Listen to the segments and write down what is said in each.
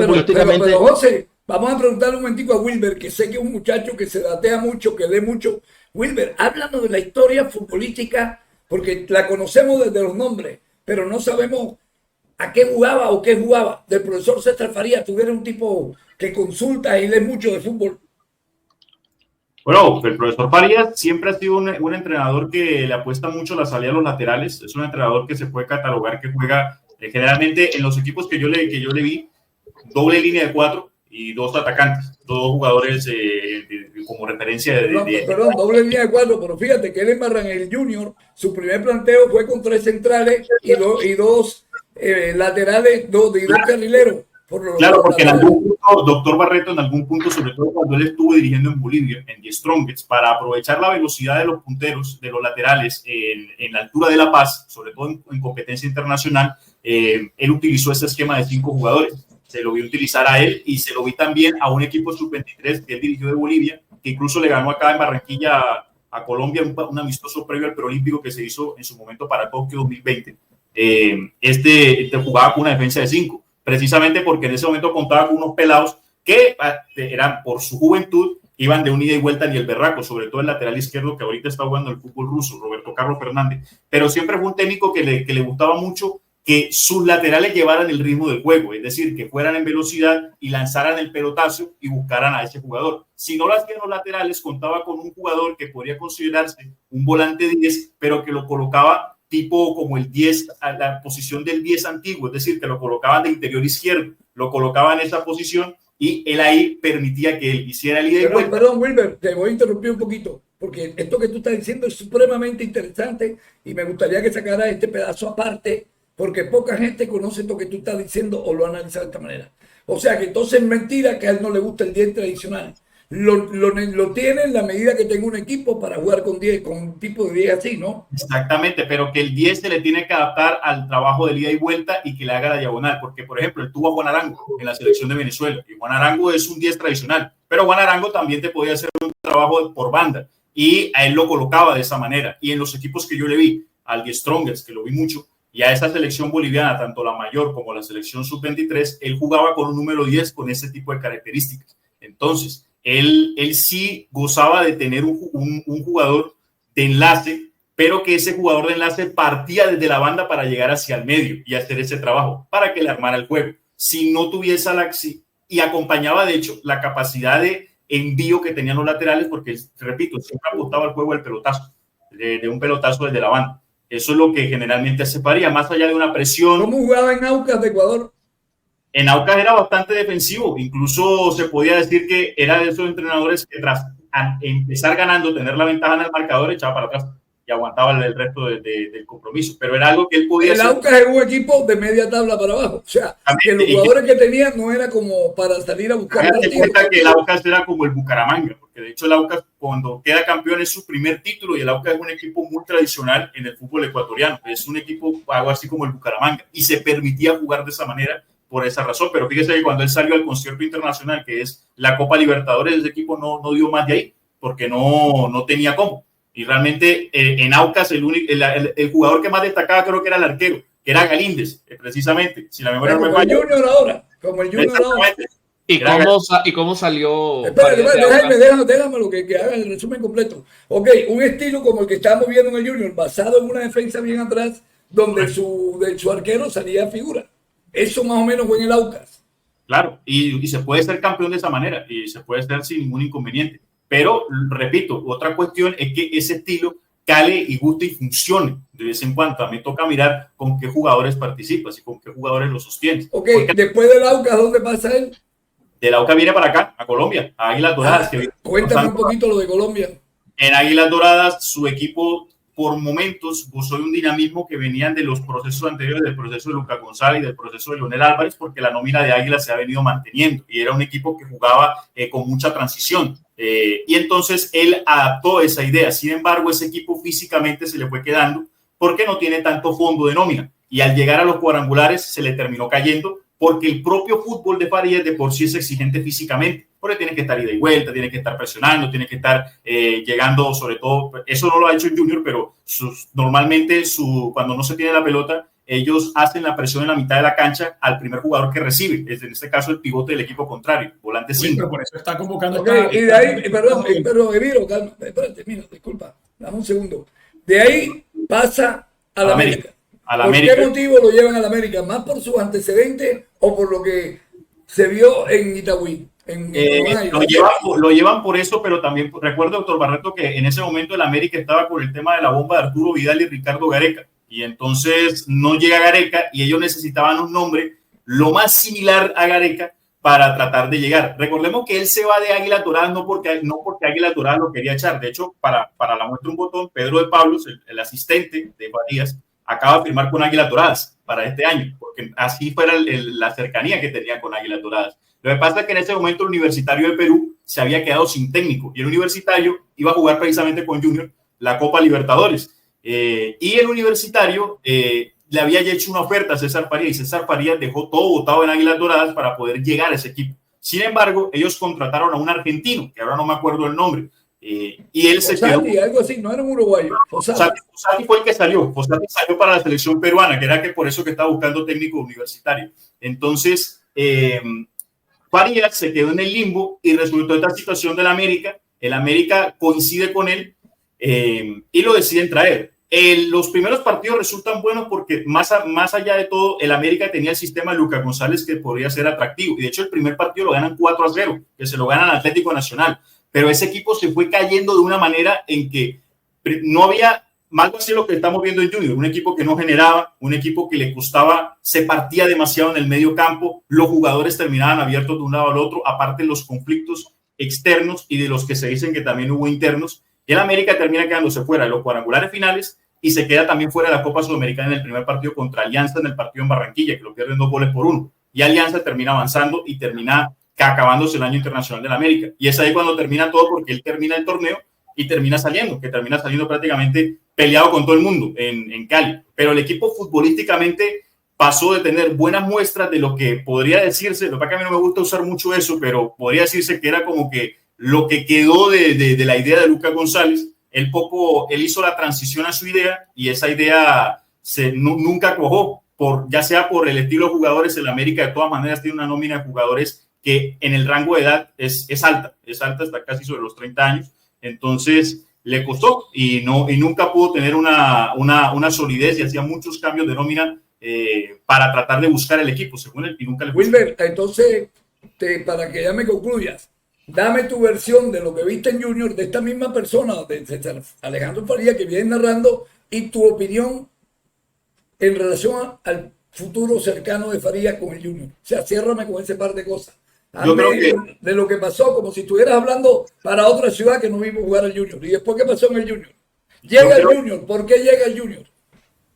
futbolísticamente. José, vamos a preguntarle un momentico a Wilber, que sé que es un muchacho que se datea mucho, que lee mucho. Wilber, háblanos de la historia futbolística, porque la conocemos desde los nombres, pero no sabemos a qué jugaba o qué jugaba. Del profesor César Farías, tú eres un tipo que consulta y lee mucho de fútbol. Bueno, el profesor Farías siempre ha sido un entrenador que le apuesta mucho a la salida de los laterales. Es un entrenador que se puede catalogar que juega generalmente en los equipos que yo le vi, doble línea de 4 y 2 atacantes, 2 jugadores como referencia Perdón, doble línea de 4, pero fíjate que él en Barranquilla Junior, su primer planteo fue con 3 centrales y dos laterales, y dos carrileros. Claro, porque en algún punto, doctor Barreto, en algún punto, sobre todo cuando él estuvo dirigiendo en Bolivia, en The Strongest, para aprovechar la velocidad de los punteros, de los laterales, en la altura de La Paz, sobre todo en competencia internacional, él utilizó ese esquema de 5 jugadores. Se lo vi utilizar a él y se lo vi también a un equipo sub-23 que él dirigió de Bolivia, que incluso le ganó acá en Barranquilla a Colombia un amistoso previo al preolímpico que se hizo en su momento para Tokio 2020. Este jugaba con una defensa de 5. Precisamente porque en ese momento contaba con unos pelados que eran por su juventud, iban de un ida y vuelta ni el berraco, sobre todo el lateral izquierdo que ahorita está jugando el fútbol ruso, Roberto Carlos Fernández, pero siempre fue un técnico que le gustaba mucho que sus laterales llevaran el ritmo del juego, es decir, que fueran en velocidad y lanzaran el pelotazo y buscaran a ese jugador. Si no lo hacían los laterales, contaba con un jugador que podría considerarse un volante 10, pero que lo colocaba tipo como el 10, a la posición del 10 antiguo, es decir, que lo colocaban de interior izquierdo, lo colocaban en esa posición y él ahí permitía que él hiciera el ida y vuelta. Perdón, Wilber, te voy a interrumpir un poquito, porque esto que tú estás diciendo es supremamente interesante y me gustaría que sacara este pedazo aparte, porque poca gente conoce esto que tú estás diciendo o lo analiza de esta manera. O sea que entonces es mentira que a él no le gusta el 10 tradicional. Lo tiene en la medida que tenga un equipo para jugar con 10, con un tipo de 10 así, ¿no? Exactamente, pero que el 10 se le tiene que adaptar al trabajo de ida y vuelta y que le haga la diagonal, porque por ejemplo, él tuvo a Juan Arango en la selección de Venezuela y Juan Arango es un 10 tradicional, pero Juan Arango también te podía hacer un trabajo por banda y a él lo colocaba de esa manera. Y en los equipos que yo le vi, al The Strongest, que lo vi mucho, y a esa selección boliviana, tanto la mayor como la selección sub-23, él jugaba con un número 10 con ese tipo de características. Entonces, él sí gozaba de tener un jugador de enlace, pero que ese jugador de enlace partía desde la banda para llegar hacia el medio y hacer ese trabajo para que le armara el juego. Si no tuviese y acompañaba de hecho la capacidad de envío que tenían los laterales, porque repito, siempre apuntaba al juego del pelotazo, de un pelotazo desde la banda. Eso es lo que generalmente hace Farías, más allá de una presión. ¿Cómo jugaba en Aucas de Ecuador? En Aucas era bastante defensivo, incluso se podía decir que era de esos entrenadores que tras empezar ganando, tener la ventaja en el marcador, echaba para atrás y aguantaba el resto del compromiso, pero era algo que él podía hacer. El Aucas es un equipo de media tabla para abajo, o sea, que los jugadores que tenía no era como para salir a buscar partidos. Cuenta que el Aucas era como el Bucaramanga, porque de hecho el Aucas cuando queda campeón es su primer título y el Aucas es un equipo muy tradicional en el fútbol ecuatoriano, es un equipo algo así como el Bucaramanga y se permitía jugar de esa manera por esa razón, pero fíjese que cuando él salió al concierto internacional, que es la Copa Libertadores, ese equipo no dio más de ahí, porque no tenía cómo. Y realmente en Aucas el jugador que más destacaba creo que era el arquero, que era Galíndez, precisamente. Si la memoria no me falla. Como el Junior ahora. ¿Y cómo salió? Espérate, déjame lo que haga el resumen completo. Ok, un estilo como el que estábamos viendo en el Junior, basado en una defensa bien atrás, donde su arquero salía figura. Eso más o menos fue en el Aucas. Claro, y se puede ser campeón de esa manera, y se puede ser sin ningún inconveniente. Pero, repito, otra cuestión es que ese estilo cale y guste y funcione de vez en cuando. A mí toca mirar con qué jugadores participas y con qué jugadores lo sostienes. Ok, después del Aucas, ¿dónde pasa él? Del Aucas viene para acá, a Colombia, a Águilas Doradas. Cuéntame un poquito lo de Colombia. En Águilas Doradas, su equipo por momentos gozó de un dinamismo que venían de los procesos anteriores, del proceso de Lucas González y del proceso de Leonel Álvarez, porque la nómina de Águilas se ha venido manteniendo y era un equipo que jugaba con mucha transición. Y entonces él adaptó esa idea. Sin embargo, ese equipo físicamente se le fue quedando porque no tiene tanto fondo de nómina. Y al llegar a los cuadrangulares se le terminó cayendo porque el propio fútbol de Farías de por sí es exigente físicamente. Porque tiene que estar ida y vuelta, tiene que estar presionando, tiene que estar llegando, sobre todo, eso no lo ha hecho el Junior, pero normalmente cuando no se tiene la pelota, ellos hacen la presión en la mitad de la cancha al primer jugador que recibe, es en este caso el pivote del equipo contrario, volante 5. Por eso está convocando. Okay, y de ahí, perdón, Emiro, calma, espérate, mira, disculpa, dame un segundo. De ahí pasa a la América. ¿Por qué motivo lo llevan a la América? ¿Más por sus antecedentes o por lo que se vio en Itagüí? Lo llevan por eso, pero también recuerdo, doctor Barreto, que en ese momento el América estaba con el tema de la bomba de Arturo Vidal y Ricardo Gareca, y entonces no llega Gareca y ellos necesitaban un nombre lo más similar a Gareca para tratar de llegar. Recordemos que él se va de Águilas Doradas no porque Águilas Doradas lo quería echar. De hecho, para la muestra un botón, Pedro de Pablos, el asistente de Farías, acaba de firmar con Águilas Doradas para este año, porque así fuera la cercanía que tenía con Águilas Doradas. Lo que pasa es que en ese momento el Universitario de Perú se había quedado sin técnico y el Universitario iba a jugar precisamente con Junior la Copa Libertadores. Y el Universitario le había hecho una oferta a César Farías y César Farías dejó todo botado en Águilas Doradas para poder llegar a ese equipo. Sin embargo, ellos contrataron a un argentino, que ahora no me acuerdo el nombre, y él se quedó. Algo así, no era un uruguayo. Fossati fue el que salió. Fossati salió para la selección peruana, que era que por eso que estaba buscando técnico universitario. Entonces, Farías se quedó en el limbo y resultó esta situación del América. El América coincide con él y lo deciden traer. Los primeros partidos resultan buenos porque más allá de todo, el América tenía el sistema de Lucas González que podría ser atractivo. Y de hecho, el primer partido lo ganan 4-0, que se lo ganan al Atlético Nacional. Pero ese equipo se fue cayendo de una manera en que no había más así lo que estamos viendo en Junior, un equipo que no generaba, un equipo que le costaba, se partía demasiado en el medio campo, los jugadores terminaban abiertos de un lado al otro, aparte los conflictos externos y de los que se dicen que también hubo internos. Y el América termina quedándose fuera de los cuadrangulares finales y se queda también fuera de la Copa Sudamericana en el primer partido contra Alianza en el partido en Barranquilla, que lo pierden 2-1. Y Alianza termina avanzando y termina acabándose el año internacional del América. Y es ahí cuando termina todo, porque él termina el torneo y termina saliendo prácticamente peleado con todo el mundo en Cali. Pero el equipo futbolísticamente pasó de tener buenas muestras de lo que podría decirse, lo que a mí no me gusta usar mucho eso, pero podría decirse que era como que lo que quedó de la idea de Lucas González. Él hizo la transición a su idea y esa idea nunca cuajó, ya sea por el estilo de jugadores. El América de todas maneras tiene una nómina de jugadores que en el rango de edad es alta, está casi sobre los 30 años, entonces le costó y nunca pudo tener una solidez y hacía muchos cambios de nómina para tratar de buscar el equipo, según él, y nunca le gustó. Wilber, entonces, para que ya me concluyas, dame tu versión de lo que viste en Junior, de esta misma persona, de César Alejandro Farías, que viene narrando, y tu opinión en relación al futuro cercano de Farías con el Junior. O sea, ciérrame con ese par de cosas. Yo creo que de lo que pasó, como si estuvieras hablando para otra ciudad que no vimos jugar al Junior. ¿Y después qué pasó en el Junior? Llega el Junior. ¿Por qué llega el Junior?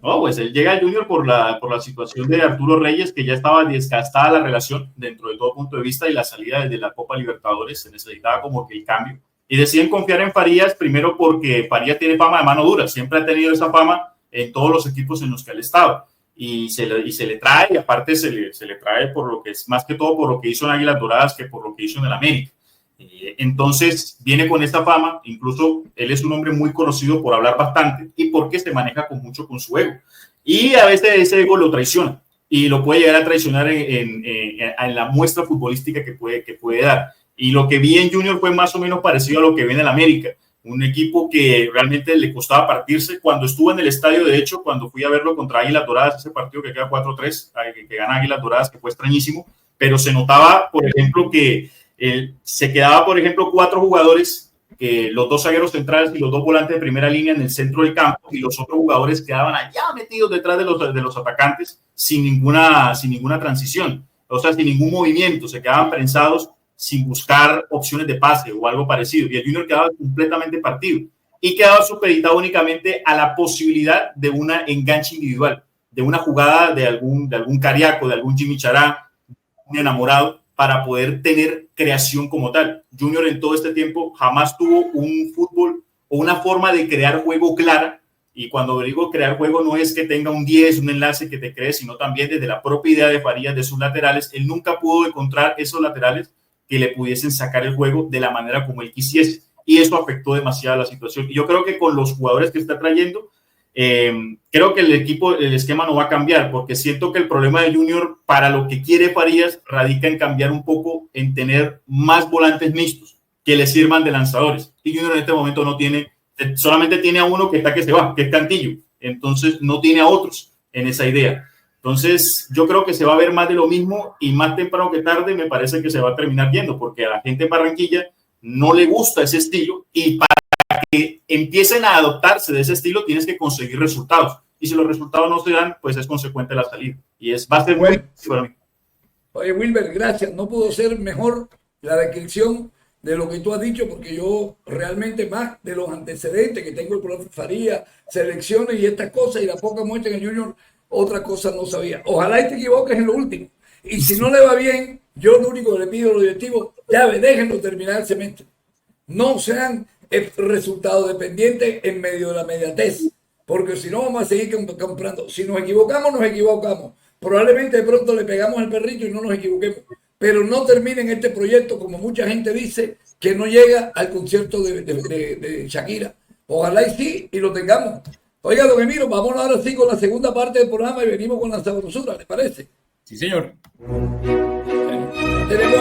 No, pues él llega al Junior por la situación de Arturo Reyes, que ya estaba desgastada la relación dentro de todo punto de vista, y la salida de la Copa Libertadores. Se necesitaba como que el cambio. Y deciden confiar en Farías, primero porque Farías tiene fama de mano dura. Siempre ha tenido esa fama en todos los equipos en los que él estaba. Y se le trae, y aparte se le trae por lo que es, más que todo por lo que hizo en Águilas Doradas que por lo que hizo en el América. Entonces viene con esta fama, incluso él es un hombre muy conocido por hablar bastante y porque se maneja mucho con su ego. Y a veces ese ego lo traiciona y lo puede llegar a traicionar en la muestra futbolística que puede dar. Y lo que vi en Junior fue más o menos parecido a lo que vi en el América. Un equipo que realmente le costaba partirse. Cuando estuvo en el estadio, de hecho, cuando fui a verlo contra Águilas Doradas, ese partido que queda 4-3, que gana Águilas Doradas, que fue extrañísimo, pero se notaba, por ejemplo, que se quedaba, por ejemplo, 4 jugadores, los 2 zagueros centrales y los 2 volantes de primera línea en el centro del campo, y los otros jugadores quedaban allá metidos detrás de los atacantes sin ninguna transición, o sea, sin ningún movimiento, se quedaban prensados sin buscar opciones de pase o algo parecido, y el Junior quedaba completamente partido y quedaba supeditado únicamente a la posibilidad de una enganche individual, de una jugada de algún Cariaco, de algún Jimmy Chará, un enamorado, para poder tener creación como tal. Junior en todo este tiempo jamás tuvo un fútbol o una forma de crear juego clara, y cuando digo crear juego no es que tenga un 10, un enlace que te cree, sino también desde la propia idea de Farías, de sus laterales. Él nunca pudo encontrar esos laterales que le pudiesen sacar el juego de la manera como él quisiese, y eso afectó demasiado la situación. Y yo creo que con los jugadores que está trayendo, Creo que el esquema no va a cambiar, porque siento que el problema de Junior, para lo que quiere Farías, radica en cambiar un poco, en tener más volantes mixtos que le sirvan de lanzadores. Y Junior en este momento no tiene, solamente tiene a uno que está que se va, que es Cantillo. Entonces no tiene a otros en esa idea. Entonces yo creo que se va a ver más de lo mismo, y más temprano que tarde me parece que se va a terminar viendo, porque a la gente en Barranquilla no le gusta ese estilo, y para que empiecen a adoptarse de ese estilo tienes que conseguir resultados, y si los resultados no se dan, pues es consecuente la salida, y va a ser muy difícil para mí. Oye, Wilber, gracias. No pudo ser mejor la descripción de lo que tú has dicho, porque yo realmente, más de los antecedentes que tengo el profe Farías, selecciones y estas cosas, y la poca muestra en el Junior, otra cosa no sabía. Ojalá y te equivoques en lo último. Y si no le va bien, yo lo único que le pido a los directivos, ya déjenlo terminar el semestre. No sean resultados dependientes en medio de la mediatez, porque si no vamos a seguir comprando. Si nos equivocamos, nos equivocamos. Probablemente de pronto le pegamos el perrito y no nos equivoquemos. Pero no terminen este proyecto, como mucha gente dice, que no llega al concierto de Shakira. Ojalá y sí, y lo tengamos. Oiga, don Emiro, vamos ahora sí con la segunda parte del programa y venimos con la sabrosura, ¿le parece? Sí, señor. Bueno, tenemos